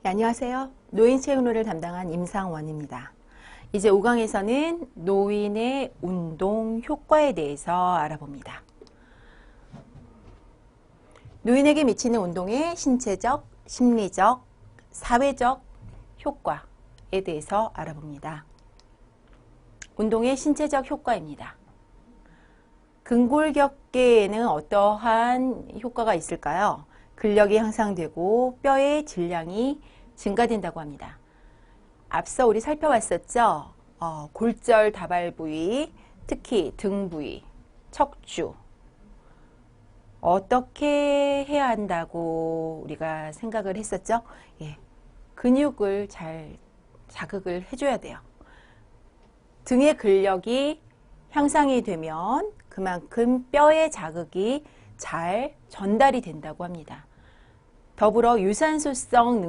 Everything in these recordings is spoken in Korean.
네, 안녕하세요. 노인체육로를 담당한 임상원입니다. 이제 5강에서는 노인의 운동 효과에 대해서 알아봅니다. 노인에게 미치는 운동의 신체적, 심리적, 사회적 효과에 대해서 알아봅니다. 운동의 신체적 효과입니다. 근골격계에는 어떠한 효과가 있을까요? 근력이 향상되고 뼈의 질량이 증가된다고 합니다. 앞서 우리 살펴봤었죠? 골절 다발 부위, 특히 등 부위, 척추 어떻게 해야 한다고 우리가 생각을 했었죠? 근육을 잘 자극을 해줘야 돼요. 등의 근력이 향상이 되면 그만큼 뼈의 자극이 잘 전달이 된다고 합니다. 더불어 유산소성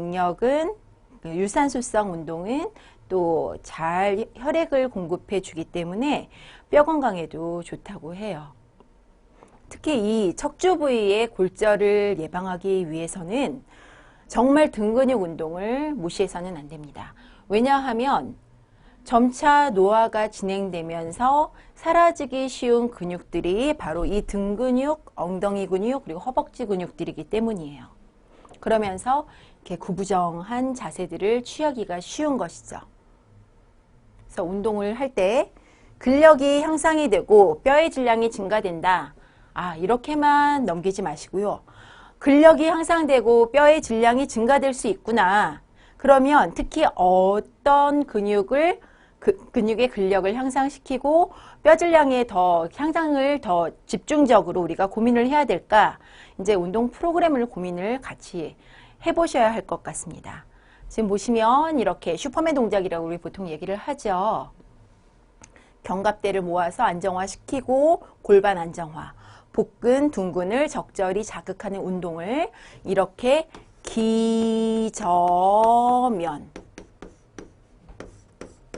운동은 또 잘 혈액을 공급해 주기 때문에 뼈 건강에도 좋다고 해요. 특히 이 척추 부위의 골절을 예방하기 위해서는 정말 등 근육 운동을 무시해서는 안 됩니다. 왜냐하면 점차 노화가 진행되면서 사라지기 쉬운 근육들이 바로 이 등 근육, 엉덩이 근육, 그리고 허벅지 근육들이기 때문이에요. 그러면서 이렇게 구부정한 자세들을 취하기가 쉬운 것이죠. 그래서 운동을 할 때 근력이 향상이 되고 뼈의 질량이 증가된다. 이렇게만 넘기지 마시고요. 근력이 향상되고 뼈의 질량이 증가될 수 있구나. 그러면 특히 어떤 근육의 근력을 향상시키고 뼈 질량의 향상을 더 집중적으로 우리가 고민을 해야 될까? 이제 운동 프로그램을 고민을 같이 해보셔야 할 것 같습니다. 지금 보시면 이렇게 슈퍼맨 동작이라고 우리 보통 얘기를 하죠. 견갑대를 모아서 안정화시키고 골반 안정화, 복근, 둔근을 적절히 자극하는 운동을 이렇게 기저면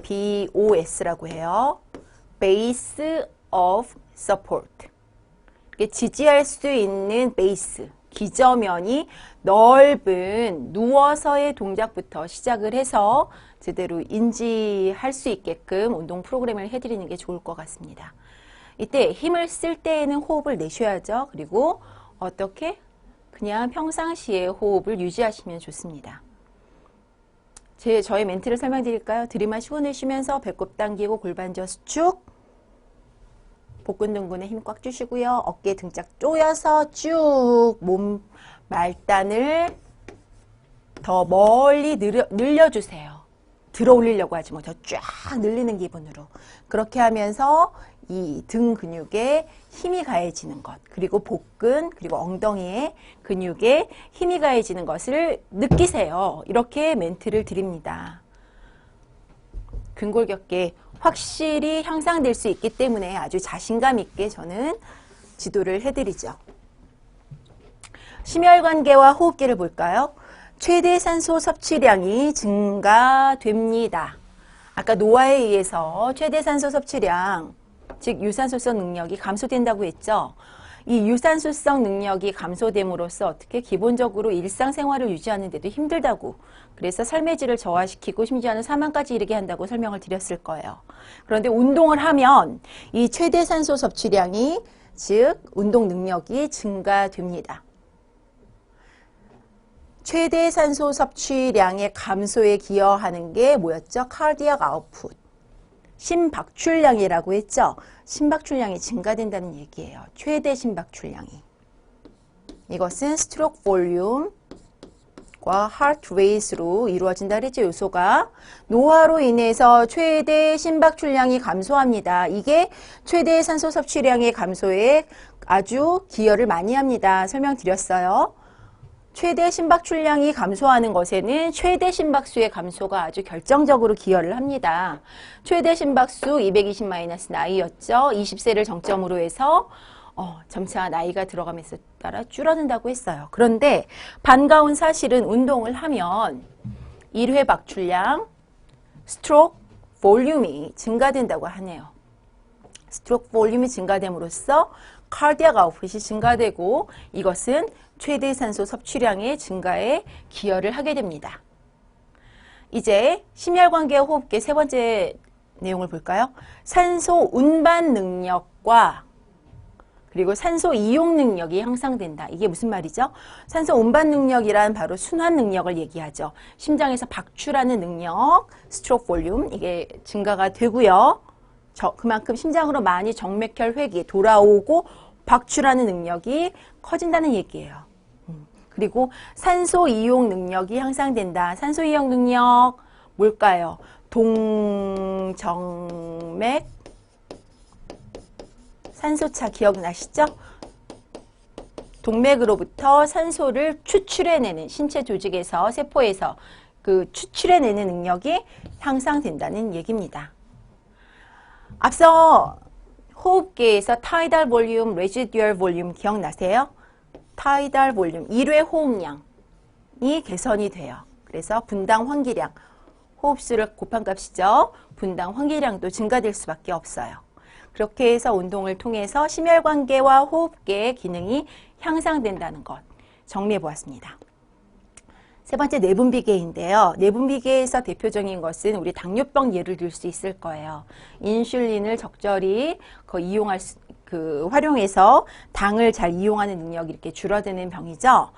BOS라고 해요. Base of Support. 지지할 수 있는 베이스, 기저면이 넓은 누워서의 동작부터 시작을 해서 제대로 인지할 수 있게끔 운동 프로그램을 해드리는 게 좋을 것 같습니다. 이때 힘을 쓸 때에는 호흡을 내쉬어야죠. 그리고 어떻게? 그냥 평상시에 호흡을 유지하시면 좋습니다. 저의 멘트를 설명드릴까요? 들이마시고 내쉬면서 배꼽 당기고 골반 저수축, 복근 등근에 힘 꽉 주시고요. 어깨 등짝 조여서 쭉 몸 말단을 더 멀리 늘려주세요. 들어 올리려고 하지 못하고 쫙 늘리는 기분으로. 그렇게 하면서 이 등 근육에 힘이 가해지는 것, 그리고 복근, 그리고 엉덩이에 근육에 힘이 가해지는 것을 느끼세요. 이렇게 멘트를 드립니다. 근골격계 확실히 향상될 수 있기 때문에 아주 자신감 있게 저는 지도를 해드리죠. 심혈관계와 호흡기를 볼까요? 최대 산소 섭취량이 증가됩니다. 아까 노화에 의해서 최대 산소 섭취량, 즉 유산소성 능력이 감소된다고 했죠. 이 유산소성 능력이 감소됨으로써 어떻게 기본적으로 일상생활을 유지하는데도 힘들다고, 그래서 삶의 질을 저하시키고 심지어는 사망까지 이르게 한다고 설명을 드렸을 거예요. 그런데 운동을 하면 이 최대 산소 섭취량이, 즉 운동 능력이 증가됩니다. 최대 산소 섭취량의 감소에 기여하는 게 뭐였죠? 카디악 아웃풋. 심박출량이라고 했죠. 심박출량이 증가된다는 얘기예요. 최대 심박출량이. 이것은 스트로크 볼륨과 하트 레이스로 이루어진다 그랬죠. 요소가 노화로 인해서 최대 심박출량이 감소합니다. 이게 최대 산소 섭취량의 감소에 아주 기여를 많이 합니다. 설명드렸어요. 최대 심박출량이 감소하는 것에는 최대 심박수의 감소가 아주 결정적으로 기여를 합니다. 최대 심박수 220-나이였죠. 20세를 정점으로 해서 점차 나이가 들어가면서 따라 줄어든다고 했어요. 그런데 반가운 사실은 운동을 하면 1회 박출량, 스트로크 볼륨이 증가된다고 하네요. 스트로크 볼륨이 증가됨으로써 카디악 아웃풋이 증가되고 이것은 최대 산소 섭취량의 증가에 기여를 하게 됩니다. 이제 심혈관계 호흡계 세 번째 내용을 볼까요? 산소 운반 능력과 그리고 산소 이용 능력이 향상된다. 이게 무슨 말이죠? 산소 운반 능력이란 바로 순환 능력을 얘기하죠. 심장에서 박출하는 능력, 스트로크 볼륨 이게 증가가 되고요. 그만큼 심장으로 많이 정맥혈 회기 돌아오고 박출하는 능력이 커진다는 얘기예요. 그리고 산소 이용 능력이 향상된다. 산소 이용 능력 뭘까요? 동정맥 산소차 기억나시죠? 동맥으로부터 산소를 추출해내는 신체 조직에서 세포에서 그 추출해내는 능력이 향상된다는 얘기입니다. 앞서 호흡계에서 타이달 볼륨, 레지듀얼 볼륨 기억나세요? 타이달 볼륨, 1회 호흡량이 개선이 돼요. 그래서 분당 환기량, 호흡수를 곱한 값이죠. 분당 환기량도 증가될 수밖에 없어요. 그렇게 해서 운동을 통해서 심혈관계와 호흡계의 기능이 향상된다는 것 정리해 보았습니다. 세 번째 내분비계인데요. 내분비계에서 대표적인 것은 우리 당뇨병 예를 들 수 있을 거예요. 인슐린을 적절히 활용해서 당을 잘 이용하는 능력이 이렇게 줄어드는 병이죠.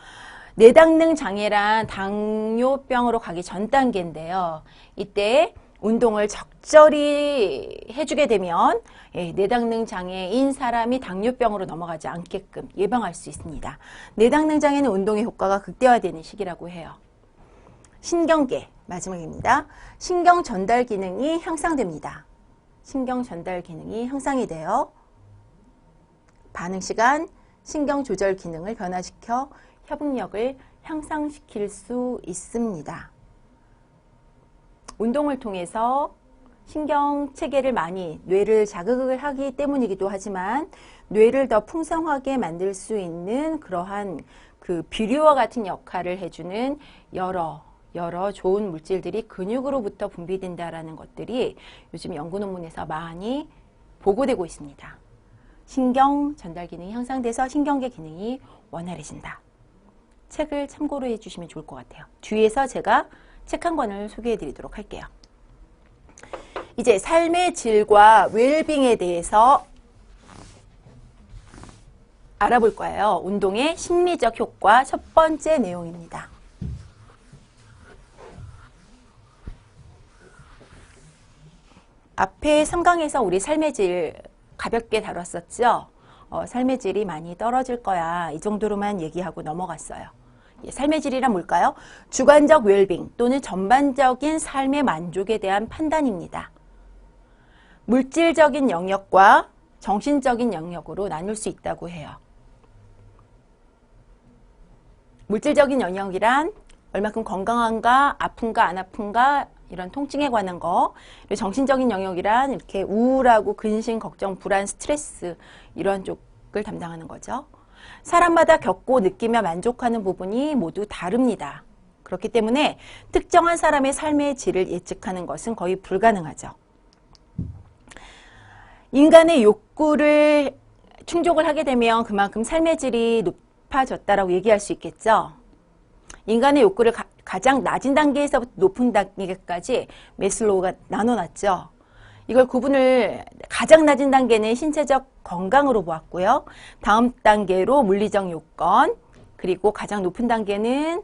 내당능 장애란 당뇨병으로 가기 전 단계인데요. 이때 운동을 적절히 해주게 되면 내당능 장애인 사람이 당뇨병으로 넘어가지 않게끔 예방할 수 있습니다. 내당능 장애는 운동의 효과가 극대화되는 시기라고 해요. 신경계 마지막입니다. 신경 전달 기능이 향상됩니다. 신경 전달 기능이 향상이 돼요. 반응 시간, 신경 조절 기능을 변화시켜 협응력을 향상시킬 수 있습니다. 운동을 통해서 신경 체계를 많이 뇌를 자극을 하기 때문이기도 하지만 뇌를 더 풍성하게 만들 수 있는 그러한 그 비료와 같은 역할을 해주는 여러 좋은 물질들이 근육으로부터 분비된다라는 것들이 요즘 연구 논문에서 많이 보고되고 있습니다. 신경 전달 기능이 향상돼서 신경계 기능이 원활해진다. 책을 참고로 해주시면 좋을 것 같아요. 뒤에서 제가 책 한 권을 소개해 드리도록 할게요. 이제 삶의 질과 웰빙에 대해서 알아볼 거예요. 운동의 심리적 효과 첫 번째 내용입니다. 앞에 3강에서 우리 삶의 질 가볍게 다뤘었죠. 삶의 질이 많이 떨어질 거야. 이 정도로만 얘기하고 넘어갔어요. 삶의 질이란 뭘까요? 주관적 웰빙 또는 전반적인 삶의 만족에 대한 판단입니다. 물질적인 영역과 정신적인 영역으로 나눌 수 있다고 해요. 물질적인 영역이란 얼마큼 건강한가, 아픈가, 안 아픈가 이런 통증에 관한 거. 그리고 정신적인 영역이란 이렇게 우울하고 근심, 걱정, 불안, 스트레스 이런 쪽을 담당하는 거죠. 사람마다 겪고 느끼며 만족하는 부분이 모두 다릅니다. 그렇기 때문에 특정한 사람의 삶의 질을 예측하는 것은 거의 불가능하죠. 인간의 욕구를 충족을 하게 되면 그만큼 삶의 질이 높아졌다라고 얘기할 수 있겠죠. 인간의 욕구를 가장 낮은 단계에서부터 높은 단계까지 매슬로우가 나눠놨죠. 이걸 구분을 가장 낮은 단계는 신체적 건강으로 보았고요. 다음 단계로 물리적 요건, 그리고 가장 높은 단계는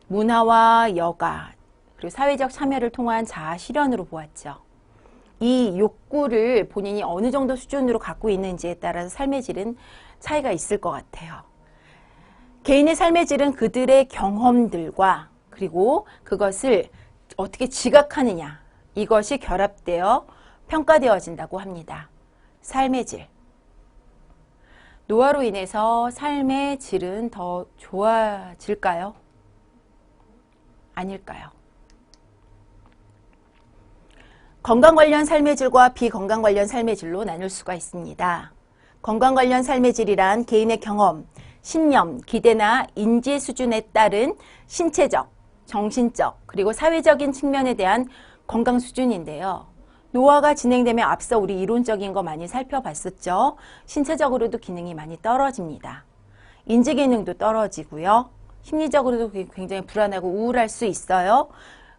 문화와 여가, 그리고 사회적 참여를 통한 자아 실현으로 보았죠. 이 욕구를 본인이 어느 정도 수준으로 갖고 있는지에 따라서 삶의 질은 차이가 있을 것 같아요. 개인의 삶의 질은 그들의 경험들과 그리고 그것을 어떻게 지각하느냐, 이것이 결합되어 평가되어진다고 합니다. 삶의 질. 노화로 인해서 삶의 질은 더 좋아질까요? 아닐까요? 건강 관련 삶의 질과 비건강 관련 삶의 질로 나눌 수가 있습니다. 건강 관련 삶의 질이란 개인의 경험, 신념, 기대나 인지 수준에 따른 신체적, 정신적, 그리고 사회적인 측면에 대한 건강 수준인데요. 노화가 진행되면 앞서 우리 이론적인 거 많이 살펴봤었죠. 신체적으로도 기능이 많이 떨어집니다. 인지 기능도 떨어지고요. 심리적으로도 굉장히 불안하고 우울할 수 있어요.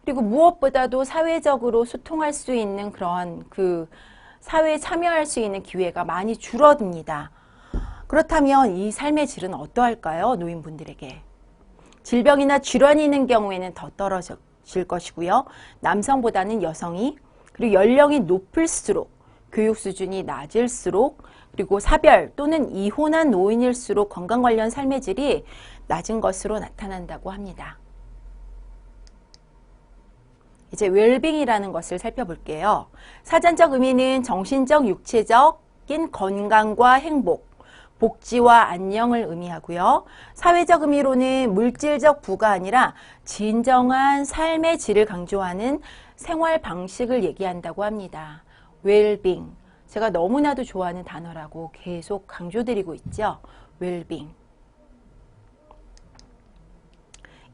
그리고 무엇보다도 사회적으로 소통할 수 있는 그런 그 사회에 참여할 수 있는 기회가 많이 줄어듭니다. 그렇다면 이 삶의 질은 어떠할까요? 노인분들에게. 질병이나 질환이 있는 경우에는 더 떨어질 것이고요. 남성보다는 여성이, 그리고 연령이 높을수록, 교육 수준이 낮을수록, 그리고 사별 또는 이혼한 노인일수록 건강 관련 삶의 질이 낮은 것으로 나타난다고 합니다. 이제 웰빙이라는 것을 살펴볼게요. 사전적 의미는 정신적, 육체적인 건강과 행복, 복지와 안녕을 의미하고요. 사회적 의미로는 물질적 부가 아니라 진정한 삶의 질을 강조하는 생활 방식을 얘기한다고 합니다. 웰빙. 제가 너무나도 좋아하는 단어라고 계속 강조드리고 있죠. 웰빙.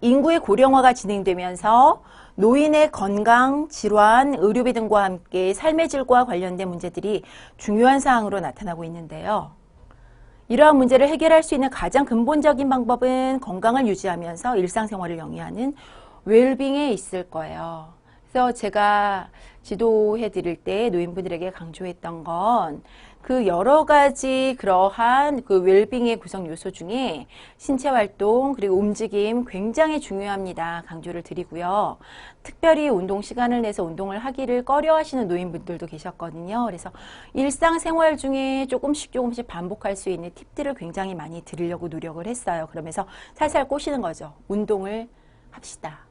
인구의 고령화가 진행되면서 노인의 건강, 질환, 의료비 등과 함께 삶의 질과 관련된 문제들이 중요한 사항으로 나타나고 있는데요. 이러한 문제를 해결할 수 있는 가장 근본적인 방법은 건강을 유지하면서 일상생활을 영위하는 웰빙에 있을 거예요. 그래서 제가 지도해 드릴 때 노인분들에게 강조했던 건 그 여러 가지 그러한 그 웰빙의 구성 요소 중에 신체 활동 그리고 움직임 굉장히 중요합니다. 강조를 드리고요. 특별히 운동 시간을 내서 운동을 하기를 꺼려 하시는 노인분들도 계셨거든요. 그래서 일상생활 중에 조금씩 반복할 수 있는 팁들을 굉장히 많이 드리려고 노력을 했어요. 그러면서 살살 꼬시는 거죠. 운동을 합시다.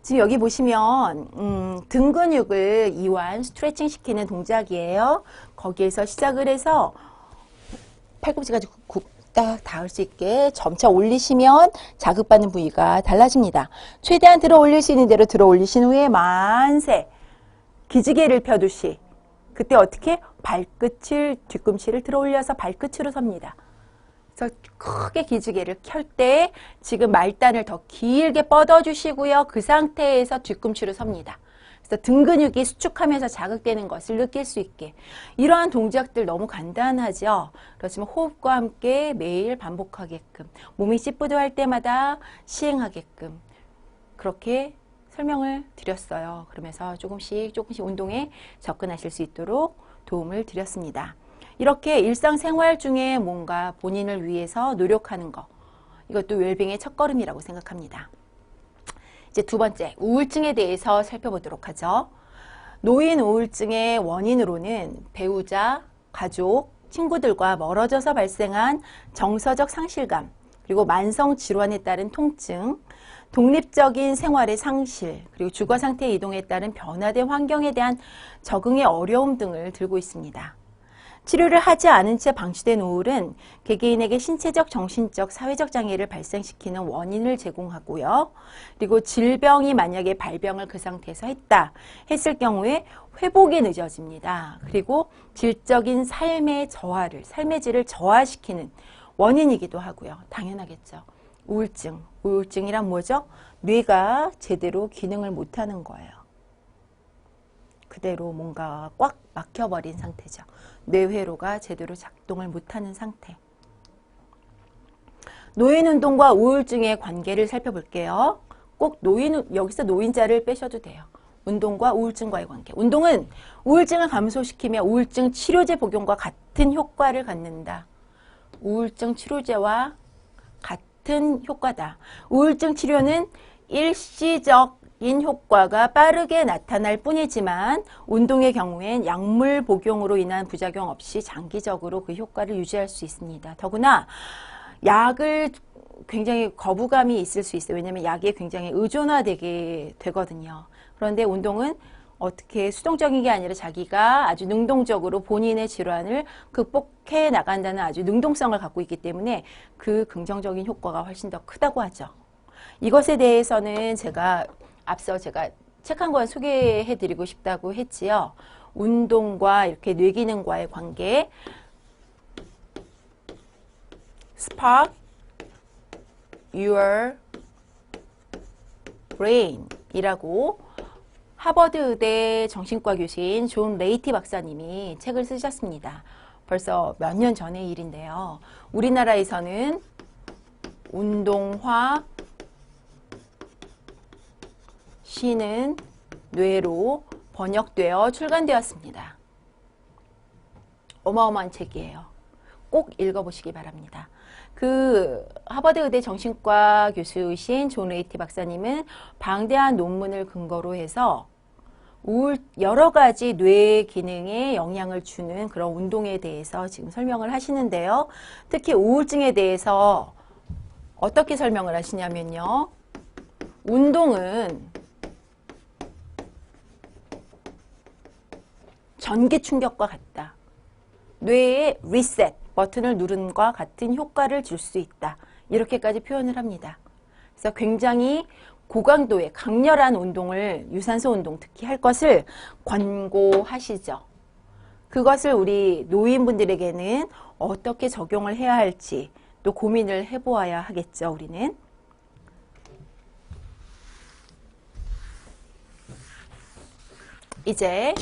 지금 여기 보시면 등 근육을 이완, 스트레칭 시키는 동작이에요. 거기에서 시작을 해서 팔꿈치까지 딱 닿을 수 있게 점차 올리시면 자극받는 부위가 달라집니다. 최대한 들어 올릴 수 있는 대로 들어 올리신 후에 만세, 기지개를 펴듯이 그때 어떻게? 발끝을, 뒤꿈치를 들어 올려서 발끝으로 섭니다. 그래서 크게 기지개를 켤 때 지금 말단을 더 길게 뻗어주시고요. 그 상태에서 뒤꿈치로 섭니다. 그래서 등 근육이 수축하면서 자극되는 것을 느낄 수 있게. 이러한 동작들 너무 간단하죠. 그렇지만 호흡과 함께 매일 반복하게끔, 몸이 찌뿌드할 때마다 시행하게끔 그렇게 설명을 드렸어요. 그러면서 조금씩 운동에 접근하실 수 있도록 도움을 드렸습니다. 이렇게 일상생활 중에 뭔가 본인을 위해서 노력하는 거, 이것도 웰빙의 첫걸음이라고 생각합니다. 이제 두 번째, 우울증에 대해서 살펴보도록 하죠. 노인 우울증의 원인으로는 배우자, 가족, 친구들과 멀어져서 발생한 정서적 상실감, 그리고 만성 질환에 따른 통증, 독립적인 생활의 상실, 그리고 주거 상태의 이동에 따른 변화된 환경에 대한 적응의 어려움 등을 들고 있습니다. 치료를 하지 않은 채 방치된 우울은 개개인에게 신체적, 정신적, 사회적 장애를 발생시키는 원인을 제공하고요. 그리고 질병이 만약에 발병을 그 상태에서 했을 경우에 회복이 늦어집니다. 그리고 질적인 삶의 질을 저하시키는 원인이기도 하고요. 당연하겠죠. 우울증이란 뭐죠? 뇌가 제대로 기능을 못하는 거예요. 그대로 뭔가 꽉 막혀버린 상태죠. 뇌회로가 제대로 작동을 못하는 상태. 노인운동과 우울증의 관계를 살펴볼게요. 꼭 여기서 노인자를 빼셔도 돼요. 운동과 우울증과의 관계. 운동은 우울증을 감소시키며 우울증 치료제 복용과 같은 효과를 갖는다. 우울증 치료제와 같은 효과다. 우울증 치료는 일시적인 효과가 빠르게 나타날 뿐이지만 운동의 경우엔 약물 복용으로 인한 부작용 없이 장기적으로 그 효과를 유지할 수 있습니다. 더구나 약을 굉장히 거부감이 있을 수 있어요. 왜냐하면 약에 굉장히 의존화되게 되거든요. 그런데 운동은 어떻게 수동적인 게 아니라 자기가 아주 능동적으로 본인의 질환을 극복해 나간다는 아주 능동성을 갖고 있기 때문에 그 긍정적인 효과가 훨씬 더 크다고 하죠. 이것에 대해서는 앞서 제가 책 한 권 소개해 드리고 싶다고 했지요. 운동과 이렇게 뇌기능과의 관계. Spark your brain 이라고 하버드 의대 정신과 교수인 존 레이티 박사님이 책을 쓰셨습니다. 벌써 몇 년 전의 일인데요. 우리나라에서는 운동화 시는 뇌로 번역되어 출간되었습니다. 어마어마한 책이에요. 꼭 읽어보시기 바랍니다. 그 하버드 의대 정신과 교수이신 존 레이티 박사님은 방대한 논문을 근거로 해서 여러 가지 뇌 기능에 영향을 주는 그런 운동에 대해서 지금 설명을 하시는데요. 특히 우울증에 대해서 어떻게 설명을 하시냐면요. 운동은 전기 충격과 같다. 뇌의 리셋 버튼을 누른과 같은 효과를 줄 수 있다. 이렇게까지 표현을 합니다. 그래서 굉장히 고강도의 강렬한 운동을, 유산소 운동 특히 할 것을 권고하시죠. 그것을 우리 노인분들에게는 어떻게 적용을 해야 할지 또 고민을 해보아야 하겠죠, 우리는. 이제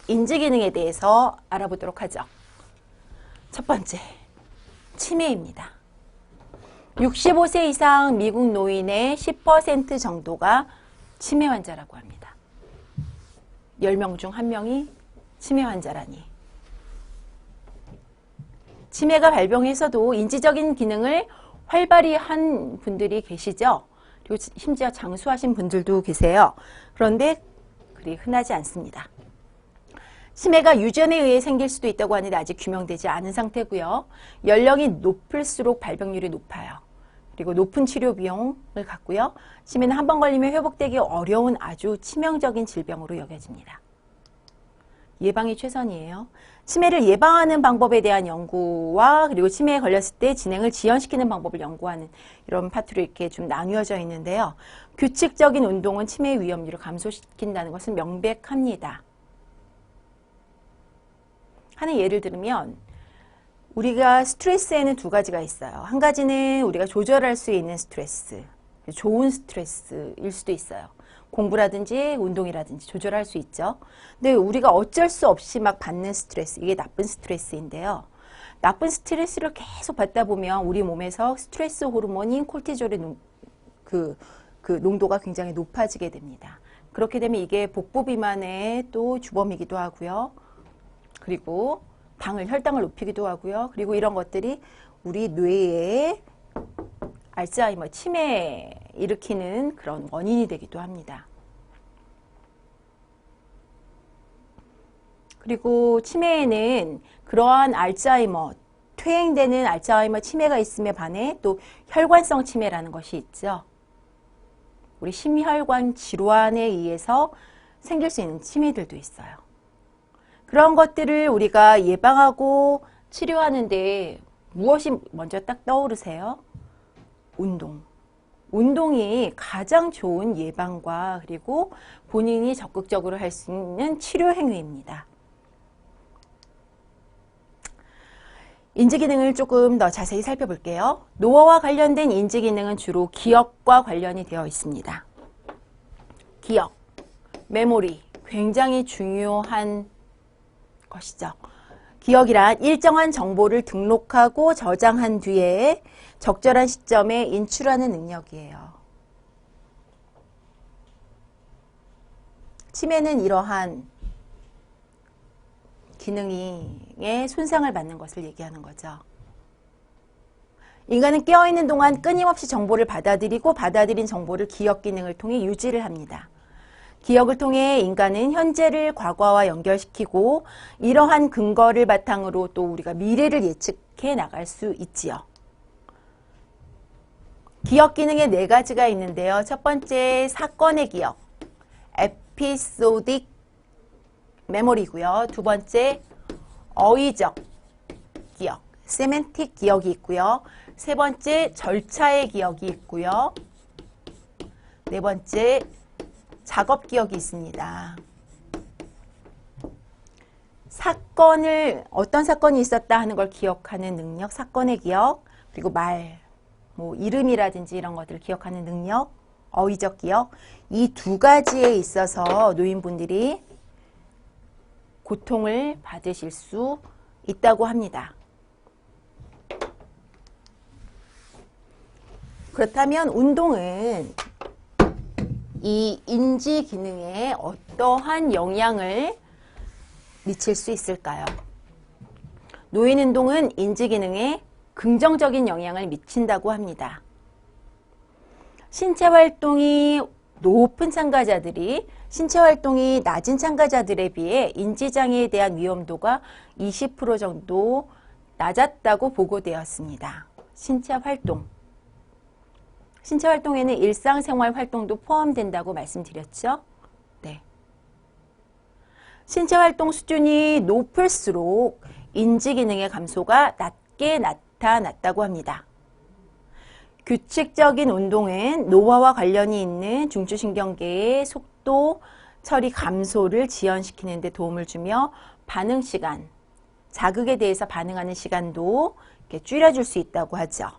인지기능에 대해서 알아보도록 하죠. 첫 번째, 치매입니다. 65세 이상 미국 노인의 10% 정도가 치매 환자라고 합니다. 10명 중 1명이 치매 환자라니. 치매가 발병해서도 인지적인 기능을 활발히 한 분들이 계시죠. 그리고 심지어 장수하신 분들도 계세요. 그런데 그리 흔하지 않습니다. 치매가 유전에 의해 생길 수도 있다고 하는데 아직 규명되지 않은 상태고요. 연령이 높을수록 발병률이 높아요. 그리고 높은 치료 비용을 갖고요. 치매는 한 번 걸리면 회복되기 어려운 아주 치명적인 질병으로 여겨집니다. 예방이 최선이에요. 치매를 예방하는 방법에 대한 연구와 그리고 치매에 걸렸을 때 진행을 지연시키는 방법을 연구하는 이런 파트로 이렇게 좀 나뉘어져 있는데요. 규칙적인 운동은 치매 위험률을 감소시킨다는 것은 명백합니다. 하나 예를 들면 우리가 스트레스에는 두 가지가 있어요. 한 가지는 우리가 조절할 수 있는 스트레스, 좋은 스트레스일 수도 있어요. 공부라든지 운동이라든지 조절할 수 있죠. 근데 우리가 어쩔 수 없이 막 받는 스트레스, 이게 나쁜 스트레스인데요. 나쁜 스트레스를 계속 받다 보면 우리 몸에서 스트레스 호르몬인 콜티졸의 농도가 굉장히 높아지게 됩니다. 그렇게 되면 이게 복부 비만의 또 주범이기도 하고요. 그리고 혈당을 높이기도 하고요. 그리고 이런 것들이 우리 뇌에 알츠하이머, 치매 일으키는 그런 원인이 되기도 합니다. 그리고 치매에는 그러한 알츠하이머, 퇴행되는 알츠하이머 치매가 있음에 반해 또 혈관성 치매라는 것이 있죠. 우리 심혈관 질환에 의해서 생길 수 있는 치매들도 있어요. 그런 것들을 우리가 예방하고 치료하는데 무엇이 먼저 딱 떠오르세요? 운동. 운동이 가장 좋은 예방과 그리고 본인이 적극적으로 할 수 있는 치료 행위입니다. 인지기능을 조금 더 자세히 살펴볼게요. 노화와 관련된 인지기능은 주로 기억과 관련이 되어 있습니다. 기억, 메모리, 굉장히 중요한 것이죠. 기억이란 일정한 정보를 등록하고 저장한 뒤에 적절한 시점에 인출하는 능력이에요. 치매는 이러한 기능에 손상을 받는 것을 얘기하는 거죠. 인간은 깨어있는 동안 끊임없이 정보를 받아들이고 받아들인 정보를 기억 기능을 통해 유지를 합니다. 기억을 통해 인간은 현재를 과거와 연결시키고 이러한 근거를 바탕으로 또 우리가 미래를 예측해 나갈 수 있지요. 기억 기능에 4가지가 있는데요. 첫 번째 사건의 기억, 에피소딕 메모리고요. 두 번째 어휘적 기억, 세멘틱 기억이 있고요. 세 번째 절차의 기억이 있고요. 네 번째 작업 기억이 있습니다. 어떤 사건이 있었다 하는 걸 기억하는 능력, 사건의 기억, 그리고 이름이라든지 이런 것들을 기억하는 능력, 어휘적 기억, 이 2가지에 있어서 노인분들이 고통을 받으실 수 있다고 합니다. 그렇다면 운동은 이 인지 기능에 어떠한 영향을 미칠 수 있을까요? 노인 운동은 인지 기능에 긍정적인 영향을 미친다고 합니다. 신체 활동이 높은 참가자들이 신체 활동이 낮은 참가자들에 비해 인지장애에 대한 위험도가 20% 정도 낮았다고 보고되었습니다. 신체 활동에는 일상생활 활동도 포함된다고 말씀드렸죠? 네. 신체 활동 수준이 높을수록 인지 기능의 감소가 낮게 나타났다고 합니다. 규칙적인 운동은 노화와 관련이 있는 중추신경계의 속도 처리 감소를 지연시키는 데 도움을 주며 반응 시간, 자극에 대해서 반응하는 시간도 이렇게 줄여줄 수 있다고 하죠.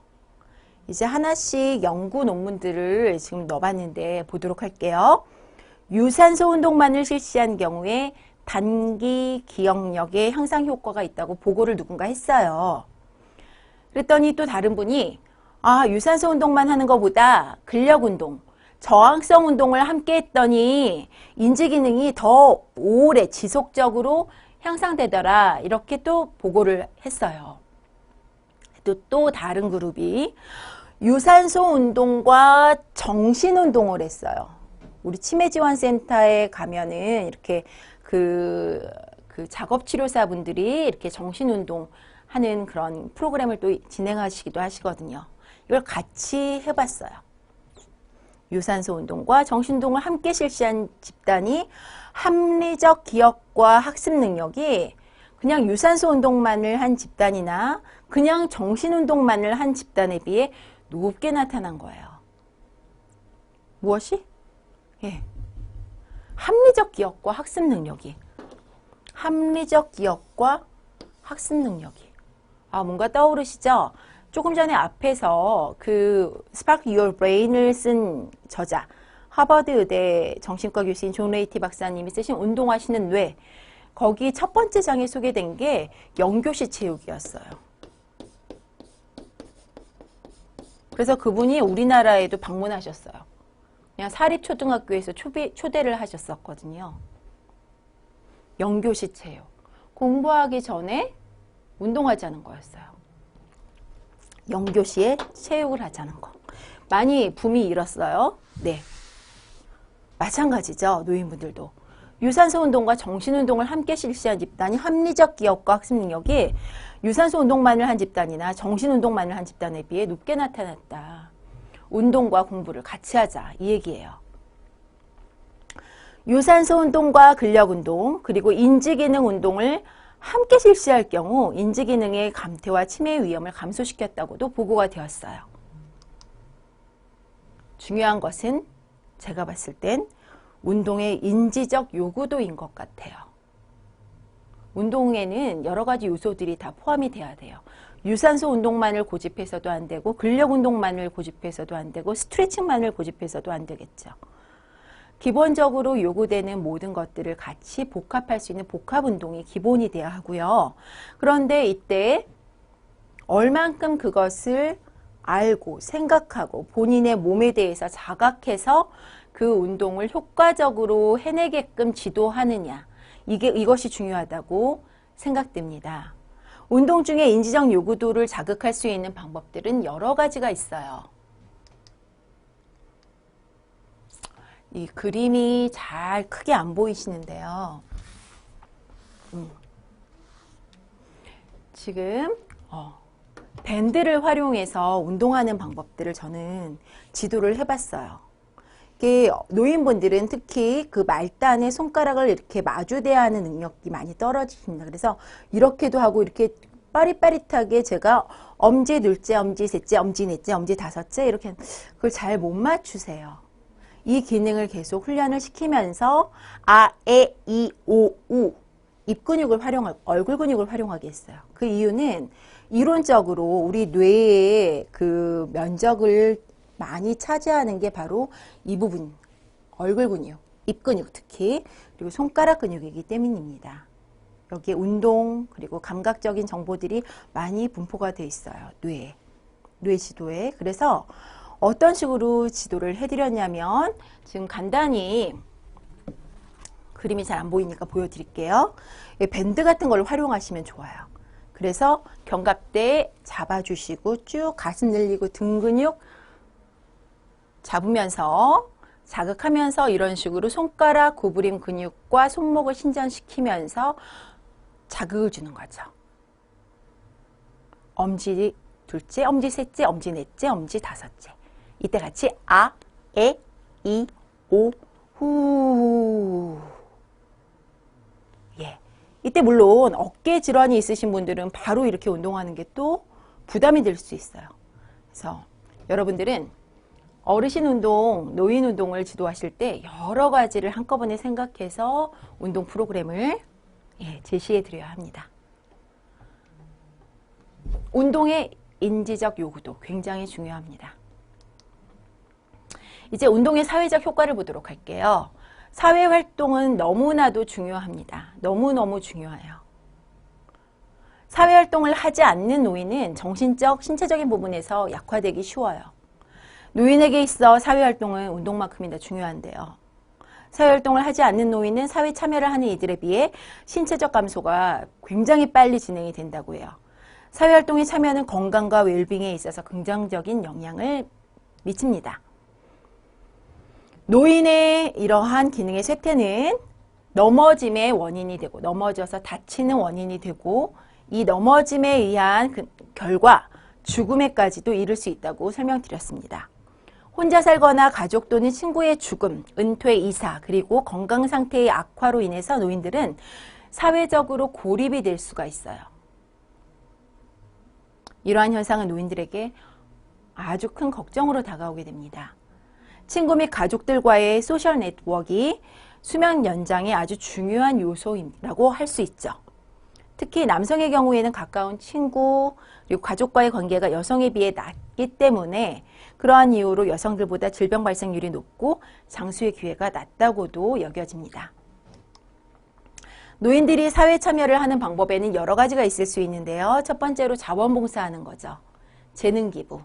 이제 하나씩 연구 논문들을 지금 넣어봤는데 보도록 할게요. 유산소 운동만을 실시한 경우에 단기 기억력의 향상 효과가 있다고 보고를 누군가 했어요. 그랬더니 또 다른 분이 유산소 운동만 하는 것보다 근력 운동, 저항성 운동을 함께 했더니 인지 기능이 더 오래 지속적으로 향상되더라. 이렇게 또 보고를 했어요. 또 다른 그룹이 유산소 운동과 정신 운동을 했어요. 우리 치매지원센터에 가면은 이렇게 그 작업치료사분들이 이렇게 정신 운동 하는 그런 프로그램을 또 진행하시기도 하시거든요. 이걸 같이 해봤어요. 유산소 운동과 정신 운동을 함께 실시한 집단이 합리적 기억과 학습 능력이 그냥 유산소 운동만을 한 집단이나 그냥 정신 운동만을 한 집단에 비해 높게 나타난 거예요. 무엇이? 예. 합리적 기억과 학습 능력이. 합리적 기억과 학습 능력이. 뭔가 떠오르시죠? 조금 전에 앞에서 그 Spark Your Brain을 쓴 저자, 하버드 의대 정신과 교수인 존 레이티 박사님이 쓰신 운동하시는 뇌, 거기 첫 번째 장에 소개된 게 영교시 체육이었어요. 그래서 그분이 우리나라에도 방문하셨어요. 그냥 사립초등학교에서 초대를 하셨었거든요. 영교시 체육. 공부하기 전에 운동하자는 거였어요. 영교시에 체육을 하자는 거. 많이 붐이 일었어요. 네. 마찬가지죠. 노인분들도. 유산소 운동과 정신 운동을 함께 실시한 집단이 합리적 기억과 학습 능력이 유산소 운동만을 한 집단이나 정신 운동만을 한 집단에 비해 높게 나타났다. 운동과 공부를 같이 하자. 이 얘기예요. 유산소 운동과 근력 운동 그리고 인지기능 운동을 함께 실시할 경우 인지기능의 감퇴와 치매 위험을 감소시켰다고도 보고가 되었어요. 중요한 것은 제가 봤을 땐 운동의 인지적 요구도인 것 같아요. 운동에는 여러 가지 요소들이 다 포함이 돼야 돼요. 유산소 운동만을 고집해서도 안 되고 근력 운동만을 고집해서도 안 되고 스트레칭만을 고집해서도 안 되겠죠. 기본적으로 요구되는 모든 것들을 같이 복합할 수 있는 복합 운동이 기본이 돼야 하고요. 그런데 이때 얼만큼 그것을 알고 생각하고 본인의 몸에 대해서 자각해서 그 운동을 효과적으로 해내게끔 지도하느냐, 이것이 중요하다고 생각됩니다. 운동 중에 인지적 요구도를 자극할 수 있는 방법들은 여러 가지가 있어요. 이 그림이 잘 크게 안 보이시는데요. 지금 밴드를 활용해서 운동하는 방법들을 저는 지도를 해봤어요. 이게 노인분들은 특히 그 말단의 손가락을 이렇게 마주대야 하는 능력이 많이 떨어지십니다. 그래서 이렇게도 하고 이렇게 빠릿빠릿하게 제가 엄지, 둘째, 엄지, 셋째, 엄지, 넷째, 엄지, 다섯째 이렇게 그걸 잘 못 맞추세요. 이 기능을 계속 훈련을 시키면서 에, 이, 오, 우 입 근육을 얼굴 근육을 활용하게 했어요. 그 이유는 이론적으로 우리 뇌의 그 면적을 많이 차지하는 게 바로 이 부분, 얼굴 근육, 입 근육 특히, 그리고 손가락 근육이기 때문입니다. 여기에 운동, 그리고 감각적인 정보들이 많이 분포가 돼 있어요. 뇌 지도에. 그래서 어떤 식으로 지도를 해드렸냐면 지금 간단히 그림이 잘 안 보이니까 보여드릴게요. 밴드 같은 걸 활용하시면 좋아요. 그래서 견갑대 잡아주시고 쭉 가슴 늘리고 등 근육 잡으면서 자극하면서 이런 식으로 손가락 구부림 근육과 손목을 신전시키면서 자극을 주는 거죠. 엄지 둘째, 엄지 셋째, 엄지 넷째, 엄지 다섯째. 이때 같이 아, 에, 이, 오, 후. 예. 이때 물론 어깨 질환이 있으신 분들은 바로 이렇게 운동하는 게 또 부담이 될 수 있어요. 그래서 여러분들은 어르신 운동, 노인 운동을 지도하실 때 여러 가지를 한꺼번에 생각해서 운동 프로그램을 제시해 드려야 합니다. 운동의 인지적 요구도 굉장히 중요합니다. 이제 운동의 사회적 효과를 보도록 할게요. 사회활동은 너무나도 중요합니다. 너무너무 중요해요. 사회활동을 하지 않는 노인은 정신적, 신체적인 부분에서 약화되기 쉬워요. 노인에게 있어 사회활동은 운동만큼이나 중요한데요. 사회활동을 하지 않는 노인은 사회 참여를 하는 이들에 비해 신체적 감소가 굉장히 빨리 진행이 된다고 해요. 사회활동에 참여하는 건강과 웰빙에 있어서 긍정적인 영향을 미칩니다. 노인의 이러한 기능의 쇠퇴는 넘어짐의 원인이 되고 넘어져서 다치는 원인이 되고 이 넘어짐에 의한 결과 죽음에까지도 이를 수 있다고 설명드렸습니다. 혼자 살거나 가족 또는 친구의 죽음, 은퇴, 이사, 그리고 건강 상태의 악화로 인해서 노인들은 사회적으로 고립이 될 수가 있어요. 이러한 현상은 노인들에게 아주 큰 걱정으로 다가오게 됩니다. 친구 및 가족들과의 소셜 네트워크가 수명 연장의 아주 중요한 요소라고 할 수 있죠. 특히 남성의 경우에는 가까운 친구 그리고 가족과의 관계가 여성에 비해 낮기 때문에 그러한 이유로 여성들보다 질병 발생률이 높고 장수의 기회가 낮다고도 여겨집니다. 노인들이 사회 참여를 하는 방법에는 여러 가지가 있을 수 있는데요. 첫 번째로 자원봉사하는 거죠. 재능 기부.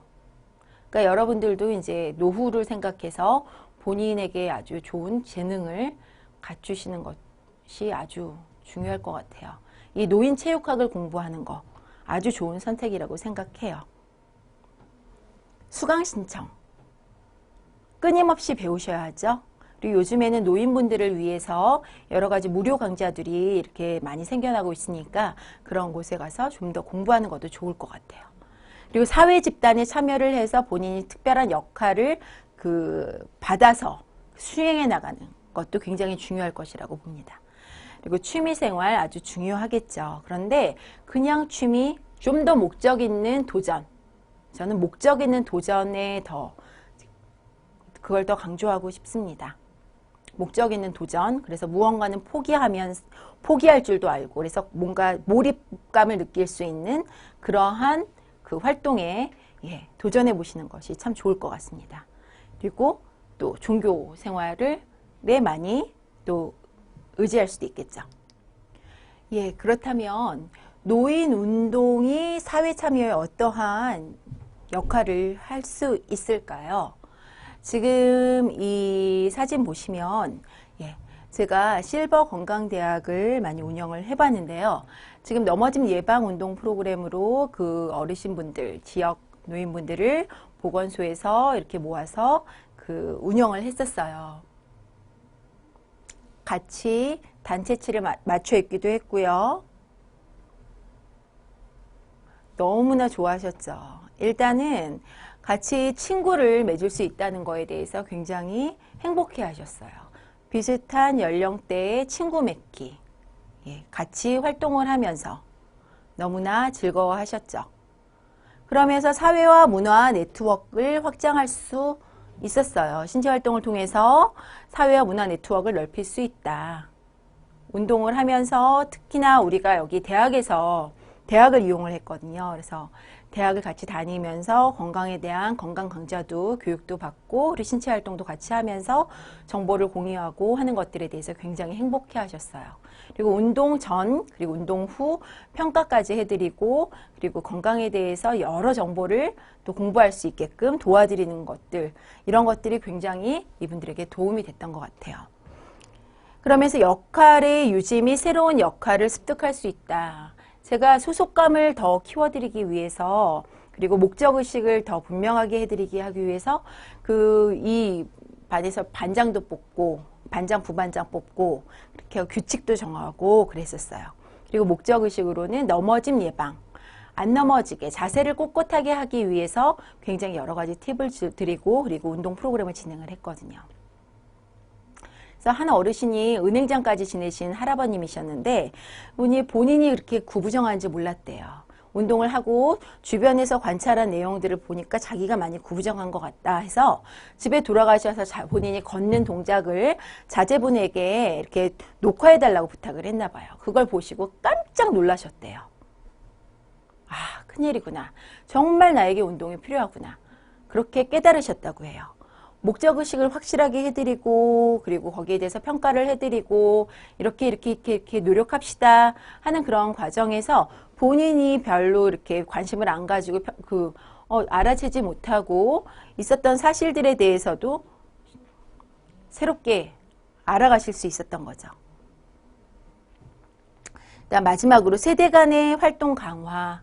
그러니까 여러분들도 이제 노후를 생각해서 본인에게 아주 좋은 재능을 갖추시는 것이 아주 중요할 것 같아요. 이 노인 체육학을 공부하는 거 아주 좋은 선택이라고 생각해요. 수강 신청. 끊임없이 배우셔야 하죠. 그리고 요즘에는 노인분들을 위해서 여러 가지 무료 강좌들이 이렇게 많이 생겨나고 있으니까 그런 곳에 가서 좀 더 공부하는 것도 좋을 것 같아요. 그리고 사회 집단에 참여를 해서 본인이 특별한 역할을 받아서 수행해 나가는 것도 굉장히 중요할 것이라고 봅니다. 그리고 취미생활 아주 중요하겠죠. 그런데 그냥 취미, 좀 더 목적 있는 도전. 저는 목적 있는 도전에 그걸 더 강조하고 싶습니다. 목적 있는 도전. 그래서 무언가는 포기할 줄도 알고, 그래서 뭔가 몰입감을 느낄 수 있는 그러한 그 활동에 도전해 보시는 것이 참 좋을 것 같습니다. 그리고 또 종교 생활을 많이 또 의지할 수도 있겠죠. 그렇다면 노인 운동이 사회 참여에 어떠한 역할을 할 수 있을까요? 지금 이 사진 보시면 제가 실버 건강대학을 많이 운영을 해봤는데요. 지금 넘어짐 예방 운동 프로그램으로 그 어르신분들, 지역 노인분들을 보건소에서 이렇게 모아서 그 운영을 했었어요. 같이 단체치를 맞춰 입기도 했고요. 너무나 좋아하셨죠. 일단은 같이 친구를 맺을 수 있다는 거에 대해서 굉장히 행복해 하셨어요. 비슷한 연령대의 친구 맺기, 같이 활동을 하면서 너무나 즐거워 하셨죠. 그러면서 사회와 문화 네트워크를 확장할 수 있었어요. 신체활동을 통해서 사회와 문화 네트워크를 넓힐 수 있다. 운동을 하면서 특히나 우리가 여기 대학을 이용을 했거든요. 그래서 대학을 같이 다니면서 건강에 대한 건강 강좌도 교육도 받고 그리고 신체 활동도 같이 하면서 정보를 공유하고 하는 것들에 대해서 굉장히 행복해 하셨어요. 그리고 운동 전 그리고 운동 후 평가까지 해드리고 그리고 건강에 대해서 여러 정보를 또 공부할 수 있게끔 도와드리는 것들, 이런 것들이 굉장히 이분들에게 도움이 됐던 것 같아요. 그러면서 역할의 유지 및 새로운 역할을 습득할 수 있다. 제가 소속감을 더 키워드리기 위해서 그리고 목적의식을 더 분명하게 해드리기 하기 위해서 이 반에서 반장도 뽑고 반장, 부반장 뽑고 이렇게 규칙도 정하고 그랬었어요. 그리고 목적의식으로는 넘어짐 예방, 안 넘어지게 자세를 꼿꼿하게 하기 위해서 굉장히 여러 가지 팁을 드리고 그리고 운동 프로그램을 진행을 했거든요. 그래서 한 어르신이 은행장까지 지내신 할아버님이셨는데 본인이 그렇게 구부정한지 몰랐대요. 운동을 하고 주변에서 관찰한 내용들을 보니까 자기가 많이 구부정한 것 같다 해서 집에 돌아가셔서 본인이 걷는 동작을 자제분에게 이렇게 녹화해달라고 부탁을 했나 봐요. 그걸 보시고 깜짝 놀라셨대요. 아, 큰일이구나. 정말 나에게 운동이 필요하구나. 그렇게 깨달으셨다고 해요. 목적의식을 확실하게 해드리고 그리고 거기에 대해서 평가를 해드리고 이렇게 노력합시다 하는 그런 과정에서 본인이 별로 이렇게 관심을 안 가지고 알아채지 못하고 있었던 사실들에 대해서도 새롭게 알아가실 수 있었던 거죠. 그다음 마지막으로 세대 간의 활동 강화.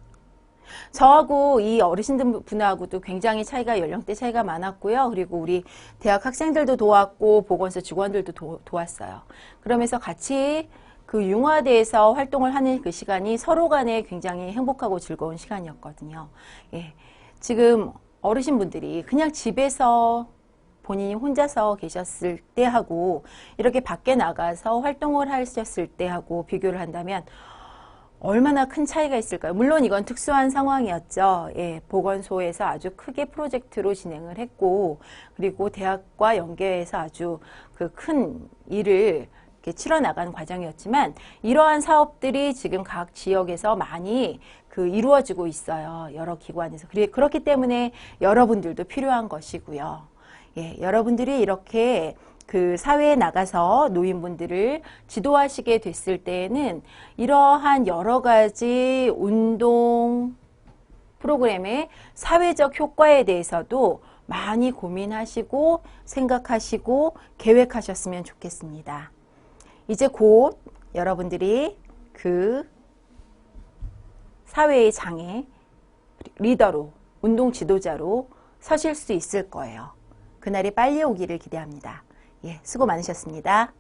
저하고 이 어르신들 분하고도 굉장히 연령대 차이가 많았고요. 그리고 우리 대학 학생들도 도왔고 보건소 직원들도 도왔어요. 그러면서 같이 융화대에서 활동을 하는 그 시간이 서로 간에 굉장히 행복하고 즐거운 시간이었거든요. 예. 지금 어르신분들이 그냥 집에서 본인이 혼자서 계셨을 때하고 이렇게 밖에 나가서 활동을 하셨을 때하고 비교를 한다면 얼마나 큰 차이가 있을까요? 물론 이건 특수한 상황이었죠. 예, 보건소에서 아주 크게 프로젝트로 진행을 했고 그리고 대학과 연계해서 아주 큰 일을 이렇게 치러나가는 과정이었지만 이러한 사업들이 지금 각 지역에서 많이 이루어지고 있어요. 여러 기관에서. 그렇기 때문에 여러분들도 필요한 것이고요. 예, 여러분들이 이렇게 사회에 나가서 노인분들을 지도하시게 됐을 때에는 이러한 여러 가지 운동 프로그램의 사회적 효과에 대해서도 많이 고민하시고 생각하시고 계획하셨으면 좋겠습니다. 이제 곧 여러분들이 사회의 장에 리더로, 운동 지도자로 서실 수 있을 거예요. 그날이 빨리 오기를 기대합니다. 예, 수고 많으셨습니다.